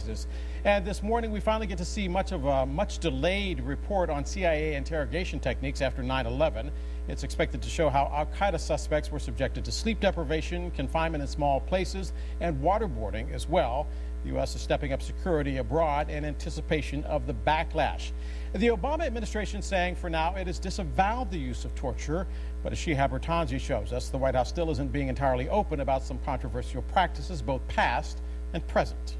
practices. And this morning we finally get to see much of a much delayed report on CIA interrogation techniques after 9/11. It's expected to show how al-Qaeda suspects were subjected to sleep deprivation, confinement in small places, and waterboarding as well. The U.S. is stepping up security abroad in anticipation of the backlash. The Obama administration saying for now it has disavowed the use of torture, but as Shihab Ratanzi shows us, the White House still isn't being entirely open about some controversial practices, both past and present.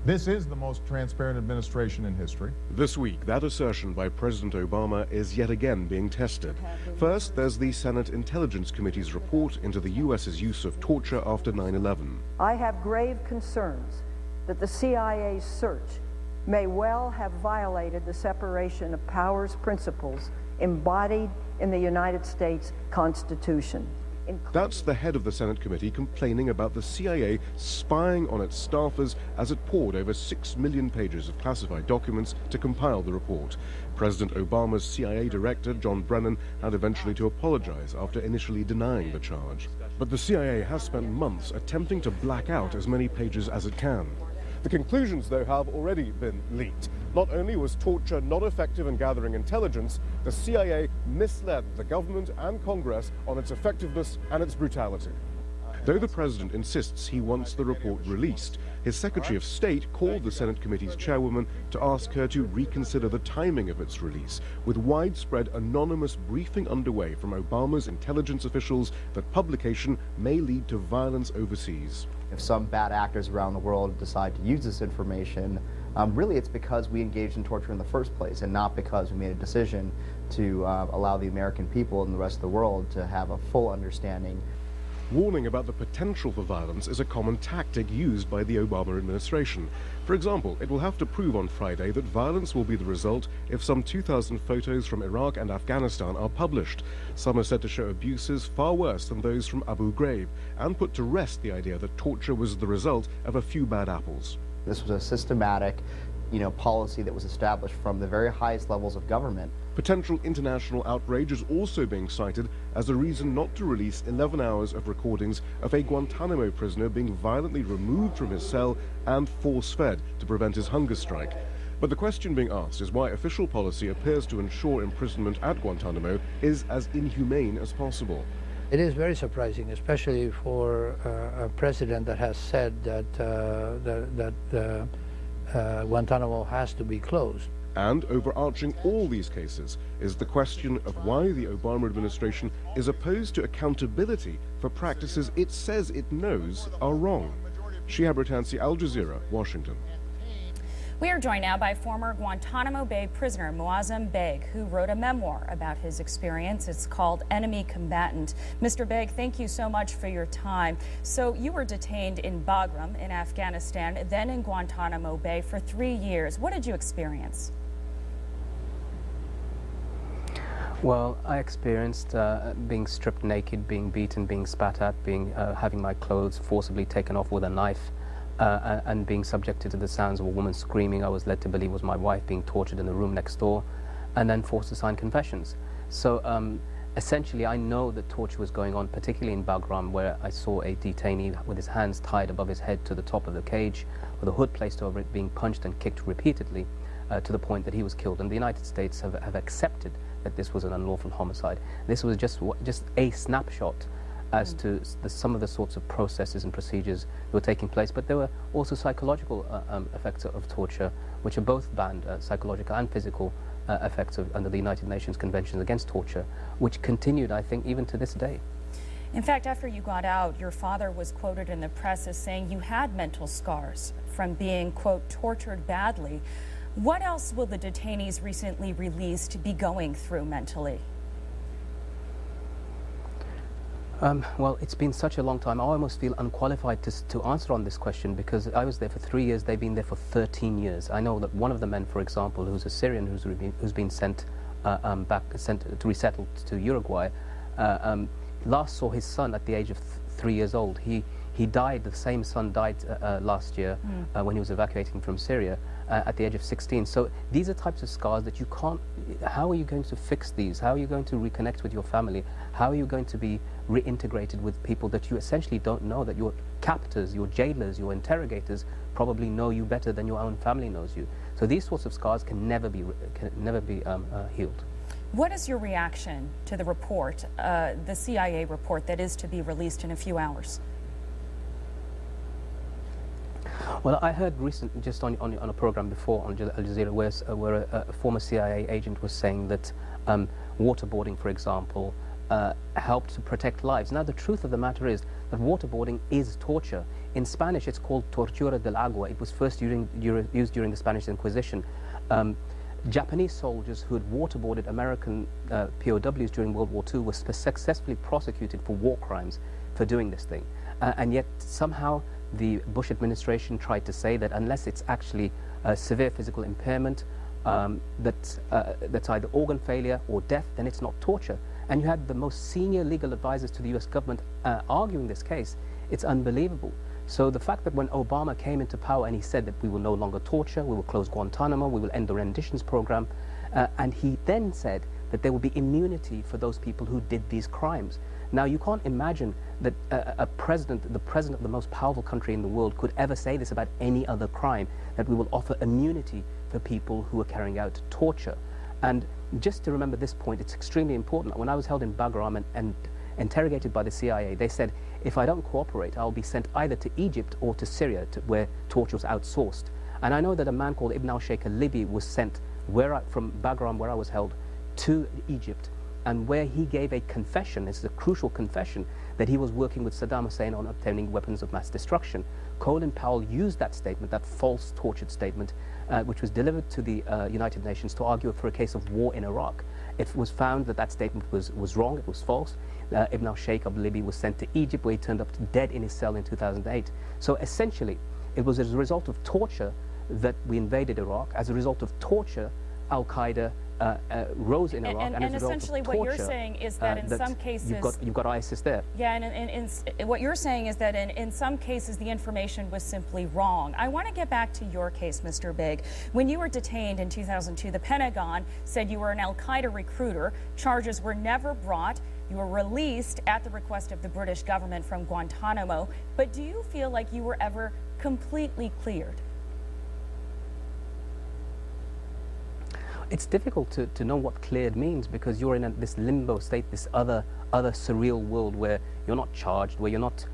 This is the most transparent administration in history. This week, that assertion by President Obama is yet again being tested. First, there's the Senate Intelligence Committee's report into the U.S.'s use of torture after 9/11. I have grave concerns that the CIA's search may well have violated the separation of powers principles embodied in the United States Constitution. That's the head of the Senate committee complaining about the CIA spying on its staffers as it poured over 6 million pages of classified documents to compile the report. President Obama's CIA director, John Brennan, had eventually to apologize after initially denying the charge. But the CIA has spent months attempting to black out as many pages as it can. The conclusions, though, have already been leaked. Not only was torture not effective in gathering intelligence, the CIA misled the government and Congress on its effectiveness and its brutality. Though the president insists he wants the report released, his Secretary of State called the Senate committee's chairwoman to ask her to reconsider the timing of its release, with widespread anonymous briefing underway from Obama's intelligence officials that publication may lead to violence overseas. If some bad actors around the world decide to use this information, really it's because we engaged in torture in the first place and not because we made a decision to allow the American people and the rest of the world to have a full understanding. Warning about the potential for violence is a common tactic used by the Obama administration. For example, it will have to prove on Friday that violence will be the result if some 2,000 photos from Iraq and Afghanistan are published. Some are said to show abuses far worse than those from Abu Ghraib, and put to rest the idea that torture was the result of a few bad apples. This was a systematic, policy that was established from the very highest levels of government. Potential international outrage is also being cited as a reason not to release 11 hours of recordings of a Guantanamo prisoner being violently removed from his cell and force-fed to prevent his hunger strike. But the question being asked is why official policy appears to ensure imprisonment at Guantanamo is as inhumane as possible. It is very surprising, especially for a president that has said that Guantanamo has to be closed. And overarching all these cases is the question of why the Obama administration is opposed to accountability for practices it says it knows are wrong. Shihab Ratanzi, Al Jazeera, Washington. We are joined now by former Guantanamo Bay prisoner Muazzam Begg, who wrote a memoir about his experience. It's called Enemy Combatant. Mr. Begg, thank you so much for your time. So you were detained in Bagram in Afghanistan, then in Guantanamo Bay for 3 years. What did you experience? Well, I experienced being stripped naked, being beaten, being spat at, having my clothes forcibly taken off with a knife, and being subjected to the sounds of a woman screaming I was led to believe was my wife, being tortured in the room next door, and then forced to sign confessions. So essentially I know that torture was going on, particularly in Bagram, where I saw a detainee with his hands tied above his head to the top of the cage, with a hood placed over it, being punched and kicked repeatedly to the point that he was killed. And the United States have accepted that this was an unlawful homicide. This was just a snapshot as to some of the sorts of processes and procedures that were taking place, but there were also psychological effects of torture, which are both banned, psychological and physical effects under the United Nations Conventions Against Torture, which continued, I think, even to this day. In fact, after you got out, your father was quoted in the press as saying you had mental scars from being, quote, tortured badly. What else will the detainees recently released be going through mentally? Well, it's been such a long time. I almost feel unqualified to answer on this question, because I was there for 3 years, they've been there for 13 years. I know that one of the men, for example, who's a Syrian who's been sent to resettled to Uruguay, last saw his son at the age of 3 years old. He He died, the same son died last year when he was evacuating from Syria at the age of 16. So these are types of scars that you can't, how are you going to fix these? How are you going to reconnect with your family? How are you going to be reintegrated with people that you essentially don't know, that your captors, your jailers, your interrogators probably know you better than your own family knows you? So these sorts of scars can never be healed. What is your reaction to the report, the CIA report that is to be released in a few hours? Well, I heard recently, just on a program before on Al Jazeera, where a former CIA agent was saying that waterboarding, for example, helped to protect lives. Now, the truth of the matter is that waterboarding is torture. In Spanish, it's called tortura del agua. It was first used during the Spanish Inquisition. Japanese soldiers who had waterboarded American POWs during World War II were successfully prosecuted for war crimes for doing this thing. And yet, somehow, the Bush administration tried to say that unless it's actually severe physical impairment, that's either organ failure or death, then it's not torture. And you had the most senior legal advisors to the US government arguing this case. It's unbelievable. So the fact that when Obama came into power and he said that we will no longer torture, we will close Guantanamo, we will end the renditions program, and he then said that there will be immunity for those people who did these crimes. Now, you can't imagine that the president of the most powerful country in the world could ever say this about any other crime, that we will offer immunity for people who are carrying out torture. And just to remember this point, it's extremely important. When I was held in Bagram and interrogated by the CIA, they said, if I don't cooperate, I'll be sent either to Egypt or to Syria, where torture was outsourced. And I know that a man called Ibn al-Sheikh al-Libi was sent from Bagram, where I was held, to Egypt, and where he gave a confession, this is a crucial confession, that he was working with Saddam Hussein on obtaining weapons of mass destruction. Colin Powell used that statement, that false tortured statement, which was delivered to the United Nations to argue for a case of war in Iraq. It was found that that statement was wrong, it was false. Ibn al-Sheikh of Libya was sent to Egypt, where he turned up dead in his cell in 2008. So essentially, it was as a result of torture that we invaded Iraq. As a result of torture, Al-Qaeda rose in Iraq, and essentially what you're saying is that in some cases you've got ISIS there. Yeah, and what you're saying is that in some cases the information was simply wrong. I want to get back to your case, Mr. Begg. When you were detained in 2002, the Pentagon said you were an Al-Qaeda recruiter. Charges were never brought. You were released at the request of the British government from Guantanamo. But do you feel like you were ever completely cleared? It's difficult to know what cleared means, because you're in this limbo state, this other surreal world where you're not charged, where you're not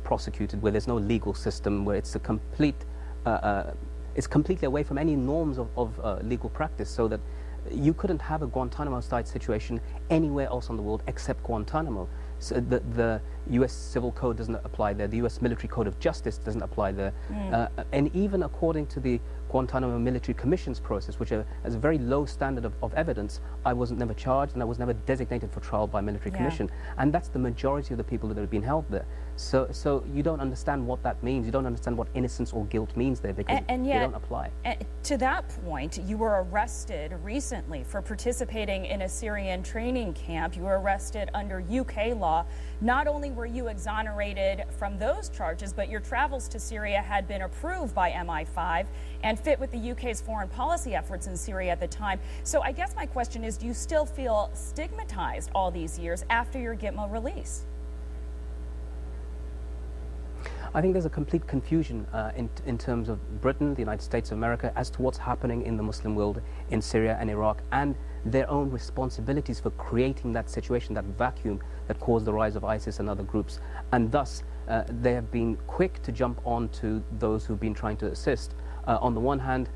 prosecuted, where there's no legal system, where it's it's completely away from any norms of legal practice, so that you couldn't have a Guantanamo-style situation anywhere else in the world except Guantanamo. So the U.S. Civil Code doesn't apply there, the U.S. Military Code of Justice doesn't apply there, and even according to the Guantanamo Military Commission's process, which has a very low standard of evidence, I wasn't never charged and I was never designated for trial by military commission, and that's the majority of the people that have been held there. So you don't understand what that means. You don't understand what innocence or guilt means there, because and yet, they don't apply. To that point, you were arrested recently for participating in a Syrian training camp. You were arrested under UK law. Not only were you exonerated from those charges, but your travels to Syria had been approved by MI5 and fit with the UK's foreign policy efforts in Syria at the time. So I guess my question is, do you still feel stigmatized all these years after your Gitmo release? I think there's a complete confusion in terms of Britain, the United States of America, as to what's happening in the Muslim world, in Syria and Iraq, and their own responsibilities for creating that situation, that vacuum that caused the rise of ISIS and other groups. And thus, they have been quick to jump on to those who've been trying to assist. On the one hand,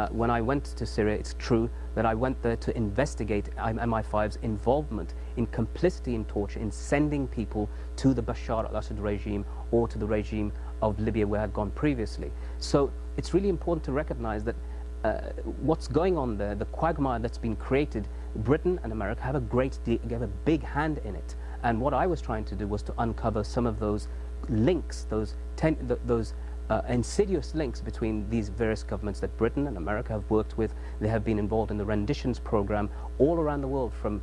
when I went to Syria, it's true that I went there to investigate MI5's involvement in complicity in torture, in sending people to the Bashar al-Assad regime or to the regime of Libya where I had gone previously. So it's really important to recognize that what's going on there, the quagmire that's been created, Britain and America have a big hand in it. And what I was trying to do was to uncover some of those links, those insidious links between these various governments that Britain and America have worked with. They have been involved in the renditions program all around the world, from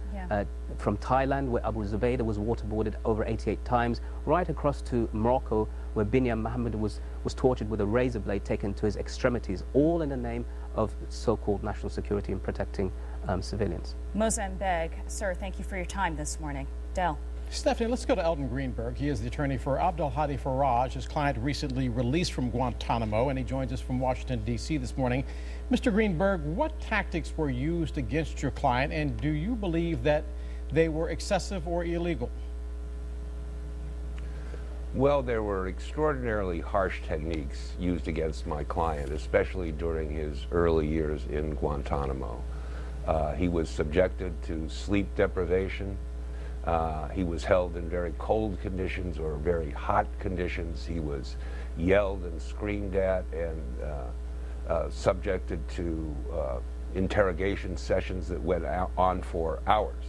Thailand, where Abu Zubaydah was waterboarded over 88 times, right across to Morocco, where Binyam Mohammed was tortured with a razor blade taken to his extremities, all in the name of so-called national security and protecting civilians. Muazzam Begg, sir, thank you for your time this morning. Del. Stephanie, let's go to Eldon Greenberg. He is the attorney for Abdul Hadi Faraj. His client recently released from Guantanamo, and he joins us from Washington, D.C. this morning. Mr. Greenberg, what tactics were used against your client, and do you believe that they were excessive or illegal? Well, there were extraordinarily harsh techniques used against my client, especially during his early years in Guantanamo. He was subjected to sleep deprivation. He was held in very cold conditions or very hot conditions. He was yelled and screamed at and subjected to interrogation sessions that went on for hours.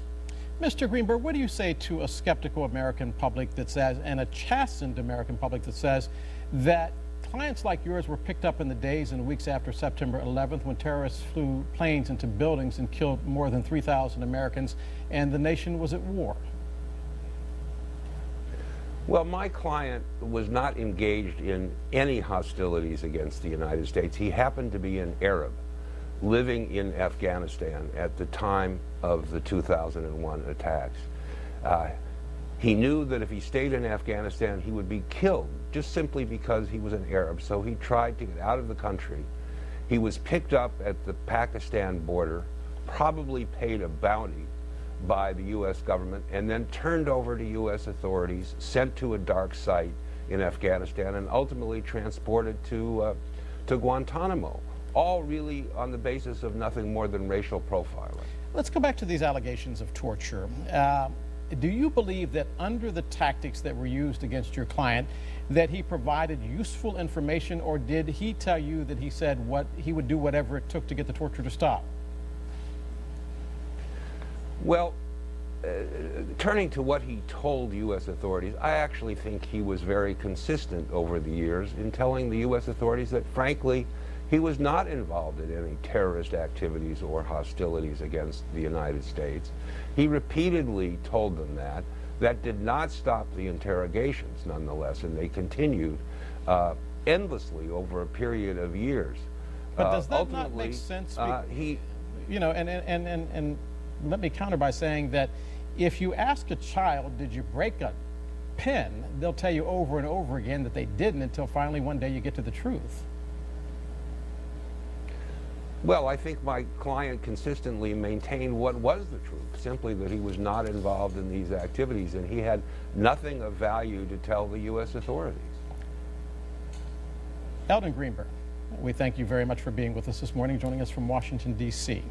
Mr. Greenberg, what do you say to a skeptical American public that says, and a chastened American public that says, that clients like yours were picked up in the days and weeks after September 11th when terrorists flew planes into buildings and killed more than 3,000 Americans, and the nation was at war? Well, my client was not engaged in any hostilities against the United States. He happened to be an Arab living in Afghanistan at the time of the 2001 attacks. He knew that if he stayed in Afghanistan, he would be killed just simply because he was an Arab. So he tried to get out of the country. He was picked up at the Pakistan border, probably paid a bounty by the U.S. government, and then turned over to U.S. authorities, sent to a dark site in Afghanistan, and ultimately transported to Guantanamo, all really on the basis of nothing more than racial profiling. Let's go back to these allegations of torture. Do you believe that under the tactics that were used against your client, that he provided useful information, or did he tell you that he said what he would do whatever it took to get the torture to stop? Well, turning to what he told U.S. authorities, I actually think he was very consistent over the years in telling the U.S. authorities that, frankly, he was not involved in any terrorist activities or hostilities against the United States. He repeatedly told them that. That did not stop the interrogations, nonetheless, and they continued endlessly over a period of years. But does that not make sense? You know, and let me counter by saying that if you ask a child, did you break a pen, they'll tell you over and over again that they didn't, until finally one day you get to the truth. Well, I think my client consistently maintained what was the truth, simply that he was not involved in these activities, and he had nothing of value to tell the U.S. authorities. Eldon Greenberg, we thank you very much for being with us this morning, joining us from Washington, D.C.